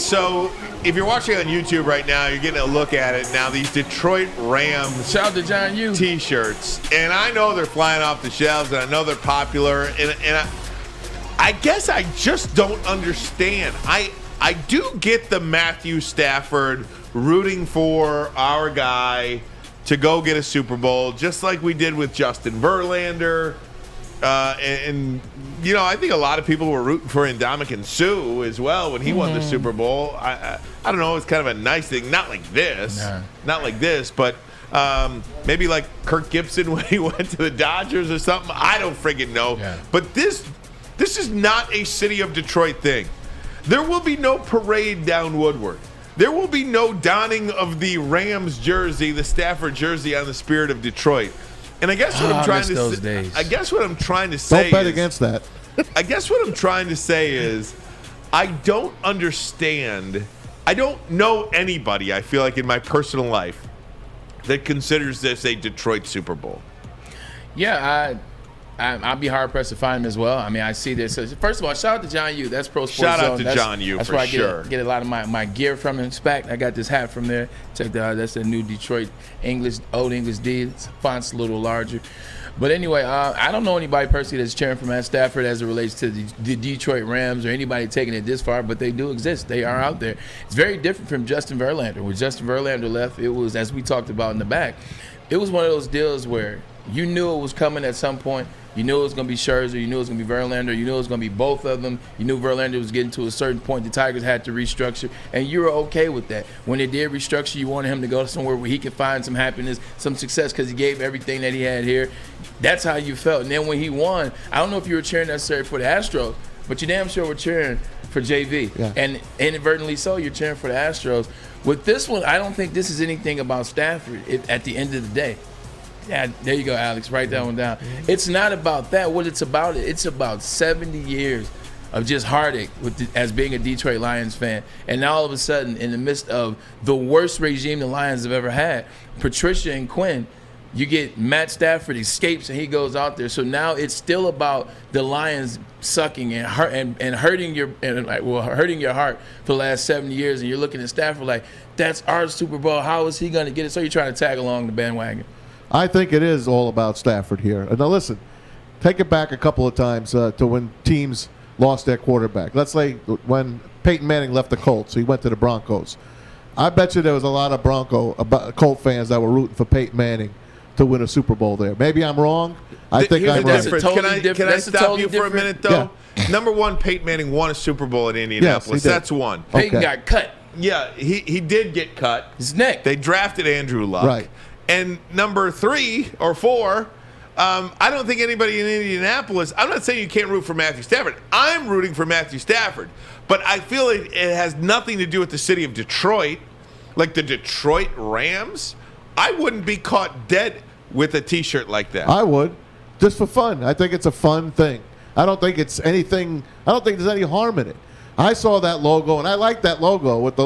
So, if you're watching on YouTube right now, you're getting a look at it now. These Detroit Rams shout out to John Yu T-shirts, and I know they're flying off the shelves, and I know they're popular, and I guess I just don't understand. I do get the Matthew Stafford rooting for our guy to go get a Super Bowl, just like we did with Justin Verlander. And you know, I think a lot of people were rooting for Ndamukong Suh as well when he won the Super Bowl. I don't know, it's kind of a nice thing. Not like this. Not like this, but maybe like Kirk Gibson when he went to the Dodgers or something. I don't friggin' know. Yeah. But this is not a city of Detroit thing. There will be no parade down Woodward. There will be no donning of the Rams jersey, the Stafford jersey, on the spirit of Detroit. And I guess what I'm trying to say. I guess what I'm trying to say. Don't bet against that. I guess what I'm trying to say is, I don't understand. I don't know anybody, I feel like, in my personal life that considers this a Detroit Super Bowl. Yeah, I'd be hard pressed to find him as well. I mean, I see this. First of all, shout out to John Yu. That's Pro Sports Shout out Zone. to John Yu, that's for where I sure. get a lot of my gear from. In fact, I got this hat from there. Check that out. That's the new Detroit Old English D. It's font's a little larger. But anyway, I don't know anybody personally that's cheering for Matt Stafford as it relates to the Detroit Rams or anybody taking it this far, but they do exist. They are out there. It's very different from Justin Verlander. When Justin Verlander left, it was, as we talked about in the back, it was one of those deals where you knew it was coming at some point. You knew it was going to be Scherzer. You knew it was going to be Verlander. You knew it was going to be both of them. You knew Verlander was getting to a certain point. The Tigers had to restructure, and you were okay with that. When they did restructure, you wanted him to go somewhere where he could find some happiness, some success, because he gave everything that he had here. That's how you felt. And then when he won, I don't know if you were cheering necessarily for the Astros, but you damn sure were cheering for JV. Yeah. And inadvertently so, you're cheering for the Astros. With this one, I don't think this is anything about Stafford at the end of the day. Yeah, there you go, Alex. Write that one down. It's not about that. What it's about 70 years of just heartache as being a Detroit Lions fan. And now all of a sudden, in the midst of the worst regime the Lions have ever had, Patricia and Quinn, you get Matt Stafford escapes and he goes out there. So now it's still about the Lions sucking and hurting your heart for the last 70 years. And you're looking at Stafford like, that's our Super Bowl. How is he going to get it? So you're trying to tag along the bandwagon. I think it is all about Stafford here. And now listen, take it back a couple of times to when teams lost their quarterback. Let's say when Peyton Manning left the Colts, he went to the Broncos. I bet you there was a lot of Colt fans that were rooting for Peyton Manning to win a Super Bowl there. Maybe I'm wrong. I think I'm right. Can I stop you for a minute, though? Yeah. Number one, Peyton Manning won a Super Bowl in Indianapolis. Yes, That's one. Peyton got cut. Yeah, he did get cut. His neck. They drafted Andrew Luck. Right. And number 3 or 4, I don't think anybody in Indianapolis, I'm not saying you can't root for Matthew Stafford. I'm rooting for Matthew Stafford. But I feel it has nothing to do with the city of Detroit, like the Detroit Rams. I wouldn't be caught dead with a T-shirt like that. I would, just for fun. I think it's a fun thing. I don't think there's any harm in it. I saw that logo, and I like that logo with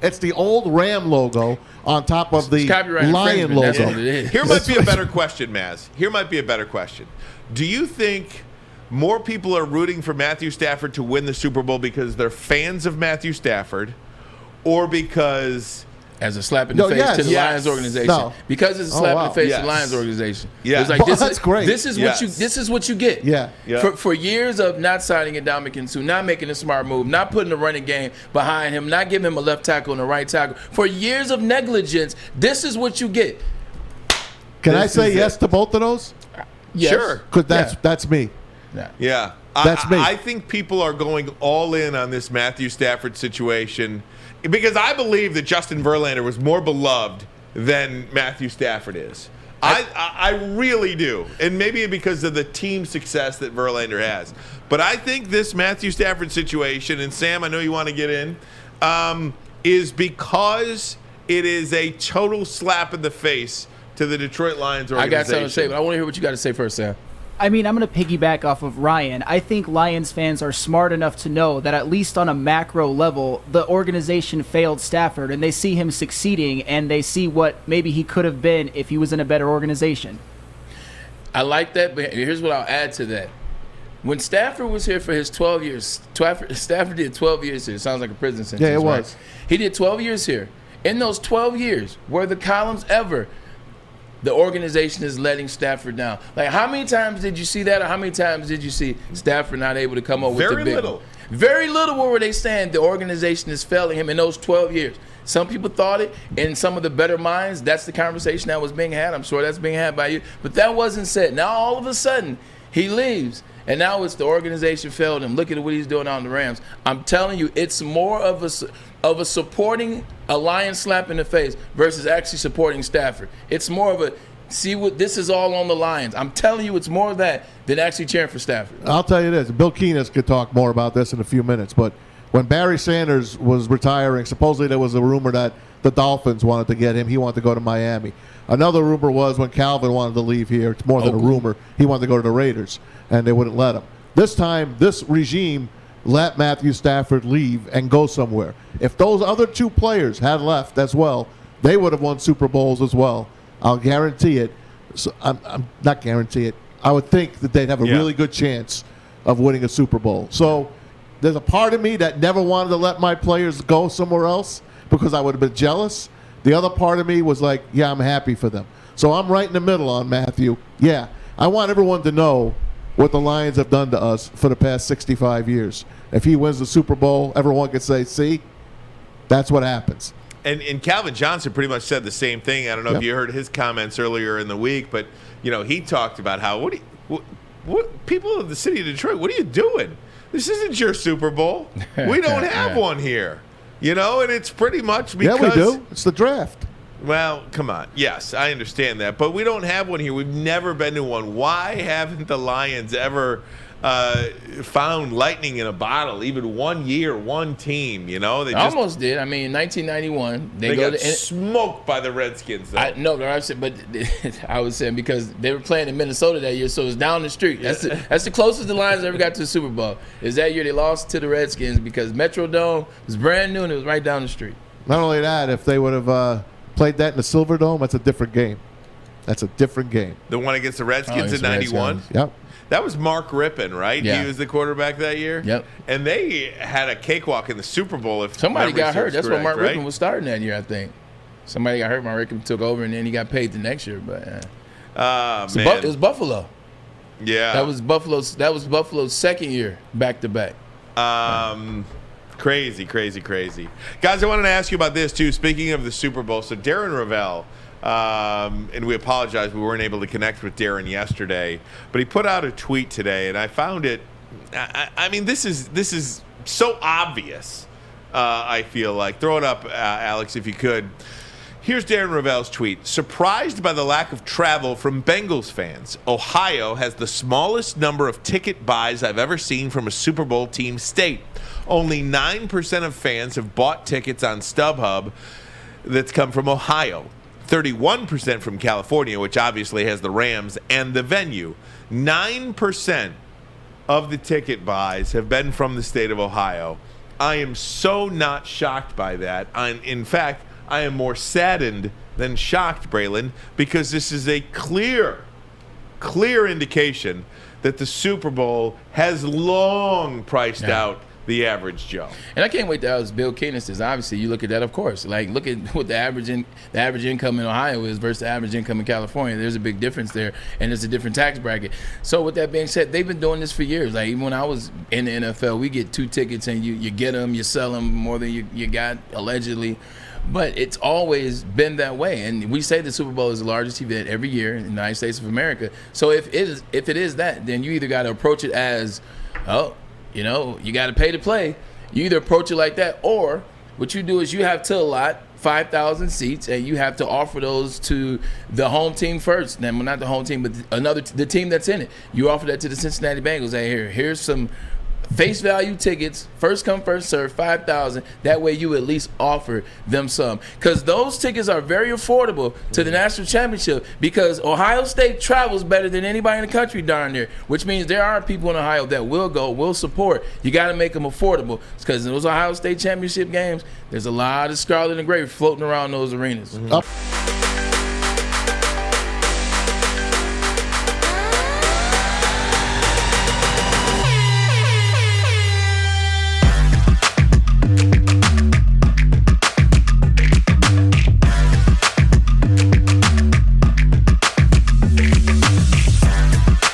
it's the old Ram logo on top of the Lion logo. That's what it is. Here might be a better question, Maz. Here might be a better question. Do you think more people are rooting for Matthew Stafford to win the Super Bowl because they're fans of Matthew Stafford, or because... As a slap in the face to the Lions organization. No. Because it's a slap in the face to the Lions organization. Yeah. It's like, that's great. This is what you get. Yeah. For years of not signing Ndamukong Suh, not making a smart move, not putting a running game behind him, not giving him a left tackle and a right tackle. For years of negligence, this is what you get. Can I say yes to both of those? Yes. Sure. Because that's me. Yeah. That's me. I think people are going all in on this Matthew Stafford situation because I believe that Justin Verlander was more beloved than Matthew Stafford is. I really do. And maybe because of the team success that Verlander has. But I think this Matthew Stafford situation, and Sam, I know you want to get in, is because it is a total slap in the face to the Detroit Lions organization. I got something to say, but I want to hear what you got to say first, Sam. I mean, I'm going to piggyback off of Ryan. I think Lions fans are smart enough to know that at least on a macro level, the organization failed Stafford, and they see him succeeding, and they see what maybe he could have been if he was in a better organization. I like that, but here's what I'll add to that. When Stafford was here for his 12 years, Stafford did 12 years here. Sounds like a prison sentence. Yeah, it right? was. He did 12 years here. In those 12 years, were the columns ever, the organization is letting Stafford down? Like, how many times did you see that, or how many times did you see Stafford not able to come up with the Very big little. one? Very little were they saying the organization is failing him in those 12 years. Some people thought it. In some of the better minds, that's the conversation that was being had. I'm sure that's being had by you. But that wasn't said. Now, all of a sudden, he leaves. And now it's the organization failed him. Look at what he's doing on the Rams. I'm telling you, it's more of a supporting a lion slap in the face versus actually supporting Stafford. It's more of a, see what, this is all on the Lions. I'm telling you, it's more of that than actually cheering for Stafford. I'll tell you this. Bill Keenest could talk more about this in a few minutes, but when Barry Sanders was retiring, supposedly there was a rumor that the Dolphins wanted to get him. He wanted to go to Miami. Another rumor was when Calvin wanted to leave here, it's more than a rumor, he wanted to go to the Raiders, and they wouldn't let him. This time, this regime let Matthew Stafford leave and go somewhere. If those other two players had left as well, they would have won Super Bowls as well. I'll guarantee it. So I'm not guarantee it. I would think that they'd have a really good chance of winning a Super Bowl. So there's a part of me that never wanted to let my players go somewhere else because I would have been jealous. The other part of me was like, yeah, I'm happy for them. So I'm right in the middle on Matthew. Yeah, I want everyone to know what the Lions have done to us for the past 65 years. If he wins the Super Bowl, everyone can say, see, that's what happens. And Calvin Johnson pretty much said the same thing. I don't know if you heard his comments earlier in the week, but he talked about how what people of the city of Detroit, what are you doing? This isn't your Super Bowl. We don't have one here. And it's pretty much because... Yeah, we do. It's the draft. Well, come on. Yes, I understand that. But we don't have one here. We've never been to one. Why haven't the Lions ever found lightning in a bottle? Even 1 year, one team, They just, almost did. I mean, in 1991, they got smoked by the Redskins, though. I was saying because they were playing in Minnesota that year, so it was down the street. That's the closest the Lions ever got to the Super Bowl. Is that year they lost to the Redskins because Metrodome was brand new and it was right down the street. Not only that, if they would have played that in the Silverdome, that's a different game. That's a different game. The one against the Redskins in 91? Yep. That was Mark Rippon, right? Yeah. He was the quarterback that year? Yep. And they had a cakewalk in the Super Bowl. If somebody got hurt. That's correct, when Mark right? Rippon was starting that year, I think. Somebody got hurt. Mark Rippon took over, and then he got paid the next year. But it was Buffalo. Yeah. That was Buffalo's second year back to back. Crazy. Guys, I wanted to ask you about this, too. Speaking of the Super Bowl, so Darren Ravel, and we apologize, we weren't able to connect with Darren yesterday, but he put out a tweet today, and I found it, I mean, this is so obvious, I feel like. Throw it up, Alex, if you could. Here's Darren Ravel's tweet. Surprised by the lack of travel from Bengals fans. Ohio has the smallest number of ticket buys I've ever seen from a Super Bowl team state. Only 9% of fans have bought tickets on StubHub that's come from Ohio. 31% from California, which obviously has the Rams and the venue. 9% of the ticket buys have been from the state of Ohio. I am so not shocked by that. In fact, I am more saddened than shocked, Braylon, because this is a clear indication that the Super Bowl has long priced out the average Joe. And I can't wait to ask Bill Keenest is obviously you look at that, of course. Like look at what the average income in Ohio is versus the average income in California. There's a big difference there, and it's a different tax bracket. So with that being said, they've been doing this for years. Like even when I was in the NFL, we get 2 tickets and you get them, you sell them more than you got allegedly. But it's always been that way. And we say the Super Bowl is the largest event every year in the United States of America. So if it is that, then you either got to approach it as, you got to pay to play. You either approach it like that, or what you do is you have to allot 5,000 seats, and you have to offer those to the home team first. Now, well, not the home team, but the team that's in it. You offer that to the Cincinnati Bengals. Hey, here's some face value tickets, first come, first serve, 5,000. That way you at least offer them some. Because those tickets are very affordable to the national championship because Ohio State travels better than anybody in the country darn near, which means there are people in Ohio that will go, will support. You got to make them affordable because in those Ohio State championship games, there's a lot of scarlet and gray floating around those arenas. Mm-hmm.